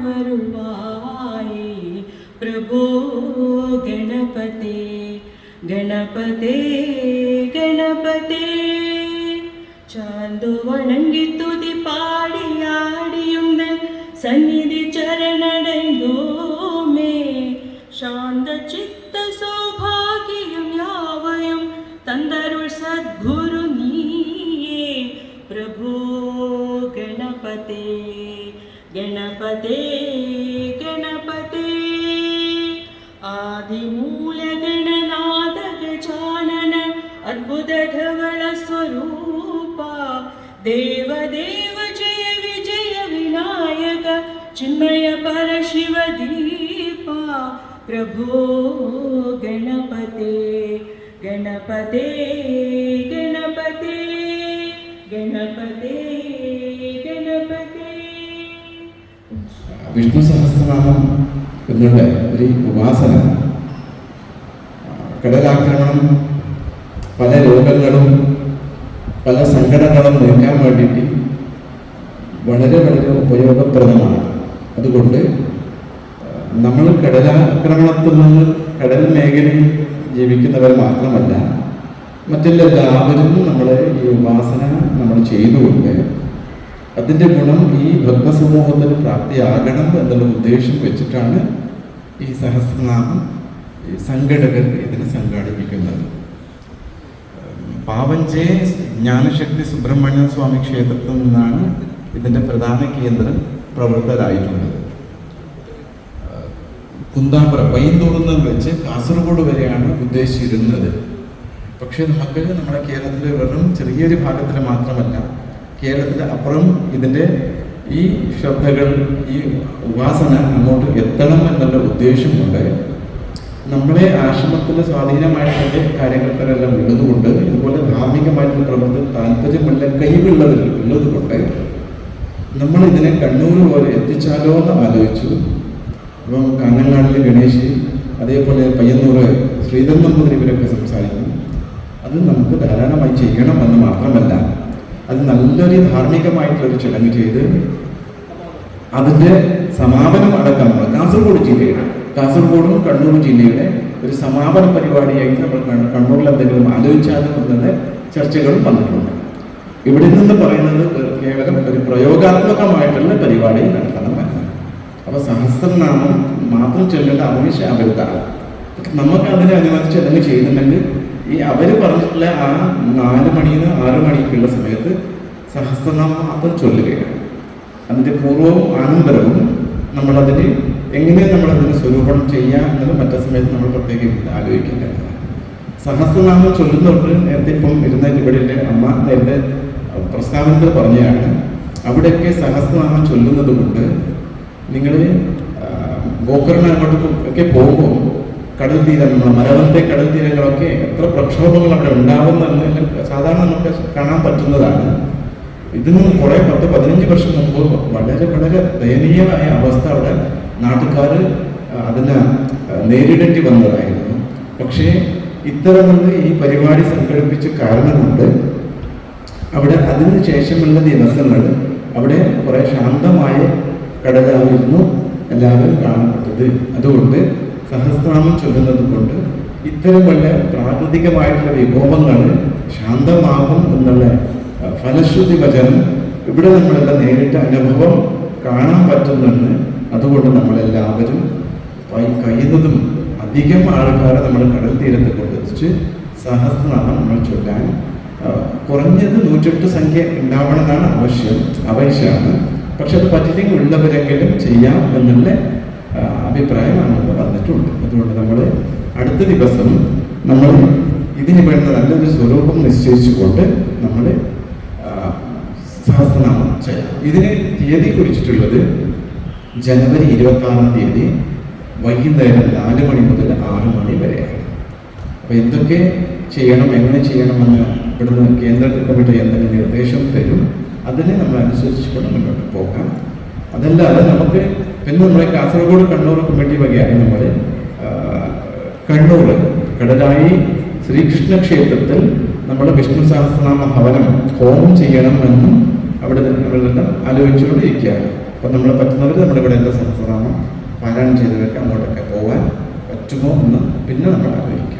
വരുവായി പ്രഭോ ഗണപതേ ഗണപതേ ഗണപതേ. ചാന്തു വണങ്ങി തുതി പാടിയാടിയുന്തൻ സന്നിധി ചരണടങ്ങോമേ. ശാന്ത ചിത്ത സൗഭാഗ്യം യാവയും തന്തരുൾ സദ്ഗുരു നീയേ പ്രഭോ ഗണപതേ ഗണപതേ ഗണപതേ. ആദിമൂല ഗണനാഥ ഗജാനന അദ്ഭുത ധവള സ്വരൂപ ദേവദേവ ജയ വിജയ വിനായക ചിന്മയ പരശിവ ദീപ പ്രഭോ ഗണപതേ ഗണപതേ ഗണപതേ ഗണപതേ ഗണപതേ. വിഷ്ണു സഹസ്രനാമം എന്നുള്ള ഒരു ഉപാസന കടലാക്രമണം, പല രോഗങ്ങളും പല സങ്കടങ്ങളും നീക്കാൻ വേണ്ടിയിട്ട് വളരെ വളരെ ഉപയോഗപ്രദമാണ്. അതുകൊണ്ട് നമ്മൾ കടലാക്രമണത്തിൽ നിന്ന് കടൽ മേഖലയിൽ ജീവിക്കുന്നവർ മാത്രമല്ല, മറ്റെല്ലാവരും നമ്മൾ ഈ ഉപാസന നമ്മൾ ചെയ്തുകൊണ്ട് അതിൻ്റെ ഗുണം ഈ ഭക്തസമൂഹത്തിന് പ്രാപ്തിയാകണം എന്നുള്ള ഉദ്ദേശം വെച്ചിട്ടാണ് ഈ സഹസ്രനാമം സംഘടകർ ഇതിനെ സംഘടിപ്പിക്കുന്നത്. പാവഞ്ചേ ജ്ഞാനശക്തി സുബ്രഹ്മണ്യ സ്വാമി ക്ഷേത്രത്തിൽ നിന്നാണ് ഇതിൻ്റെ പ്രധാന കേന്ദ്രം പ്രവർത്തകരായിട്ടുള്ളത്. കുന്താപുരം പയ്യന്നൂരിൽ നിന്ന് വെച്ച് കാസർഗോഡ് വരെയാണ് ഉദ്ദേശിച്ചിരുന്നത്. പക്ഷേ നമുക്ക് നമ്മുടെ കേരളത്തിലെ വെറും ചെറിയൊരു ഭാഗത്തിൽ മാത്രമല്ല, കേരളത്തിൻ്റെ അപ്പുറം ഇതിൻ്റെ ഈ ശ്രദ്ധകൾ, ഈ ഉപാസന അങ്ങോട്ട് എത്തണം എന്നുള്ള ഉദ്ദേശം കൊണ്ട് നമ്മളെ ആശ്രമത്തിൻ്റെ സ്വാധീനമായിട്ടുള്ള കാര്യങ്ങൾക്കെല്ലാം ഉള്ളതുകൊണ്ട്, ഇതുപോലെ ധാർമ്മികമായിട്ടുള്ള പ്രവർത്തനം താല്പര്യമുള്ള കഴിവുള്ളത് കൊണ്ട് നമ്മൾ ഇതിനെ കണ്ണൂർ പോലെ എത്തിച്ചാലോ എന്ന് ആലോചിച്ചു. അപ്പം കാഞ്ഞങ്ങാടിൽ ഗണേശ്, അതേപോലെ പയ്യന്നൂർ ശ്രീധർ നമ്പൂതിരി ഇവരൊക്കെ സംസാരിക്കും. അത് നമുക്ക് ധാരാളമായി ചെയ്യണമെന്ന് മാത്രമല്ല, അത് നല്ലൊരു ധാർമ്മികമായിട്ടുള്ളൊരു ചടങ്ങ് ചെയ്ത് അതിൻ്റെ സമാപനം അടക്കം കാസർഗോഡും കണ്ണൂർ ജില്ലയുടെ ഒരു സമാപന പരിപാടിയായിട്ട് നമ്മൾ കണ്ണൂരിൽ എന്തെങ്കിലും ആലോചിച്ചാലും എന്നുള്ള ചർച്ചകളും വന്നിട്ടുണ്ട്. ഇവിടെ നിന്ന് പറയുന്നത് കേവലം ഒരു പ്രയോഗാത്മകമായിട്ടുള്ള പരിപാടി നടത്തണമെന്ന്. അപ്പോൾ സഹസ്രനാമം മാത്രം ചൊല്ലേണ്ട ആവശ്യമില്ല. നമുക്ക് അതിനെ അനുവദിച്ച് എന്തെങ്കിലും ചെയ്യുന്നുണ്ടെങ്കിൽ ഈ അവർ പറഞ്ഞിട്ടുള്ള ആ 4 മണിന്ന് 6 മണിക്കുള്ള സമയത്ത് സഹസ്രനാമം മാത്രം ചൊല്ലുകയാണ്. അതിൻ്റെ പൂർവ്വവും ആനന്തരവും നമ്മളതിന് എങ്ങനെ നമ്മളതിന് സ്വരൂപണം ചെയ്യാം എന്നത് മറ്റേ സമയത്ത് നമ്മൾ പ്രത്യേകം ആലോചിക്കേണ്ടത്. സഹസ്രനാമം ചൊല്ലുന്നവർക്ക് നേരത്തെ ഇപ്പം ഇരുന്നേറ്റ് ഇവിടെ അമ്മ നേരത്തെ പ്രസ്താവനത്തിൽ പറഞ്ഞതാണ്, അവിടെയൊക്കെ സഹസ്രനാമം ചൊല്ലുന്നത് കൊണ്ട് നിങ്ങൾ ഗോകർണ അങ്ങോട്ടൊക്കെ പോകുമ്പോൾ കടൽ തീരം, മലബന്ധത്തെ കടൽ തീരങ്ങളൊക്കെ എത്ര പ്രക്ഷോഭങ്ങൾ അവിടെ ഉണ്ടാവുന്നതെന്ന് സാധാരണ നമുക്ക് കാണാൻ പറ്റുന്നതാണ്. ഇതിൽ നിന്ന് കുറേ 10-15 വർഷം മുമ്പ് വളരെ വളരെ ദയനീയമായ അവസ്ഥ അവിടെ നാട്ടുകാർ അതിനെ നേരിടേണ്ടി വന്നതായിരുന്നു. പക്ഷേ ഇത്തരമുള്ള ഈ പരിപാടി സംഘടിപ്പിച്ച കാരണം കൊണ്ട് അവിടെ അതിന് ശേഷമുള്ള ദിവസങ്ങൾ അവിടെ കുറേ ശാന്തമായ കടലായിരുന്നു എല്ലാവരും കാണപ്പെട്ടത്. അതുകൊണ്ട് സഹസ്രനാമം ചൊല്ലുന്നത് കൊണ്ട് ഇത്തരമുള്ള പ്രാകൃതികമായിട്ടുള്ള വിഭവങ്ങൾ ശാന്തമാകും എന്നുള്ള ഫലശ്രുതി വചനം ഇവിടെ നമ്മളെല്ലാം നേരിട്ട അനുഭവം കാണാൻ പറ്റുന്നുണ്ട്. അതുകൊണ്ട് നമ്മളെല്ലാവരും കഴിയുന്നതും അധികം ആൾക്കാരെ നമ്മൾ കടൽ തീരത്ത് കൊണ്ടെത്തിച്ച് സഹസ്രനാമം നമ്മൾ ചൊല്ലാൻ കുറഞ്ഞത് 108 സംഖ്യ ഉണ്ടാവണമെന്നാണ് ആവശ്യമാണ്. പക്ഷെ അത് പറ്റില്ലെങ്കിൽ ഉള്ളവരെങ്കിലും ചെയ്യാം എന്നുള്ള അഭിപ്രായം നമുക്ക് വന്നിട്ടുണ്ട്. അതുകൊണ്ട് നമ്മൾ അടുത്ത ദിവസം നമ്മൾ ഇതിന് വേണ്ട നല്ലൊരു സ്വരൂപം നിശ്ചയിച്ചുകൊണ്ട് നമ്മൾ സഹസ്രനാമം ചെയ്യാം. ഇതിന് തീയതി കുറിച്ചിട്ടുള്ളത് ജനുവരി 26-ാം തീയതി വൈകുന്നേരം 4 മണി മുതൽ 6 മണി വരെയാണ്. അപ്പോൾ എന്തൊക്കെ ചെയ്യണം, എങ്ങനെ ചെയ്യണമെന്ന് ഇവിടുന്ന് കേന്ദ്ര കമ്മിറ്റി എന്തെങ്കിലും നിർദ്ദേശം തരും, അതിനെ നമ്മൾ അനുസരിച്ചുകൊണ്ട് മുന്നോട്ട് പോകാം. അതല്ലാതെ നമുക്ക് പിന്നെ നമ്മുടെ കാസർഗോഡ് കണ്ണൂർ കമ്മിറ്റി വകയായി നമ്മൾ കണ്ണൂർ കടലായി ശ്രീകൃഷ്ണ ക്ഷേത്രത്തിൽ നമ്മൾ വിഷ്ണു സഹസ്രനാമ ഹവനം ഹോമം ചെയ്യണമെന്നും അവിടെ നമ്മളെല്ലാം ആലോചിച്ചുകൊണ്ടിരിക്കുകയാണ്. അപ്പോൾ നമ്മൾ പറ്റുന്നവർ നമ്മളിവിടെ എല്ലാ സഹസ്രനാമം പാരായണം ചെയ്തവർക്ക് അങ്ങോട്ടൊക്കെ പോകാൻ പറ്റുമോ എന്ന് പിന്നെ നമ്മൾ ആഗ്രഹിക്കും.